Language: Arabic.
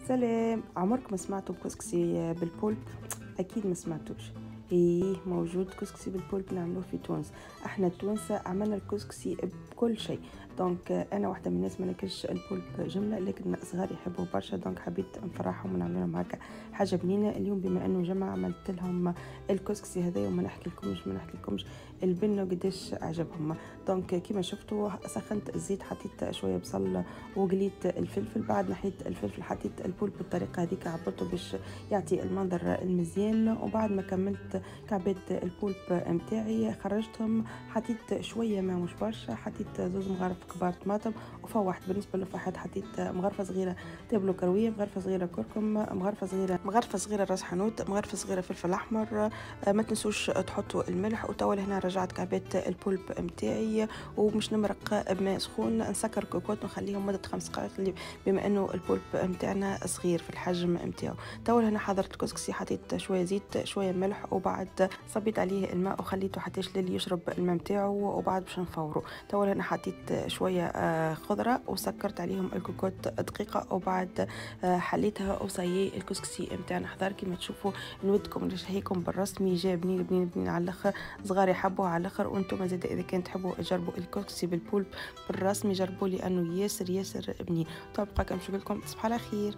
سلام، عمرك ما سمعتوا بكسكسي بالبولب؟ اكيد ما سمعتوش. ايه، موجود كسكسي بالبولب نعملوه في تونس. احنا التوانسه عملنا الكسكسي بكل شيء. دونك انا واحده من الناس ما ناكلش البولب جمله، لكن صغاري يحبوا برشا، دونك حبيت نفرحهم ونعمل لهم هكا حاجه بنينه اليوم. بما انه جماعه عملت لهم الكسكسي هذا، وما نحكي لكمش البنه قداش عجبهم. دونك كيما شفتوا سخنت الزيت، حطيت شويه بصل وقليت الفلفل، بعد نحيت الفلفل حطيت البولب بالطريقه هذيك، عبرته باش يعطي المنظر المزيان. وبعد ما كملت كعبات البولب متاعي خرجتهم، حطيت شويه ما مش برشا، حطيت زوز مغارف كبار طماطم وفوحت. بالنسبه للفحات حطيت مغرفه صغيره تابلو كرويه، مغرفه صغيره كركم، مغرفه صغيره راس حانوت، مغرفه صغيره فلفل احمر. ما تنسوش تحطوا الملح. وتوا هنا رجعت كعبات البولب متاعي ومش نمرق بماء سخون، نسكر كوكوت ونخليهم مده 5 دقائق، بما انه البولب متاعنا صغير في الحجم متاعو. توا هنا حضرت كسكسي، حطيت شويه زيت شويه ملح، وبعد صبيت عليه الماء وخليته حتى يشلل يشرب الماء متاعو، وبعد باش نفورو. توا هنا حطيت شويه خضره وسكرت عليهم الكوكوت دقيقه، وبعد حليتها وصايي. الكسكسي متاعنا حضر كيما تشوفوا، نودكم نشهيكم بالرسمي، جاي بنين بنين بنين على الاخر. صغاري حبوا على الاخر، وانتم زاد اذا كان تحبوا تجربوا الكسكسي بالبولب بالرسمي جربوا، لانه ياسر ياسر بنين. تبقى كنمشي لكم تصبحوا على خير.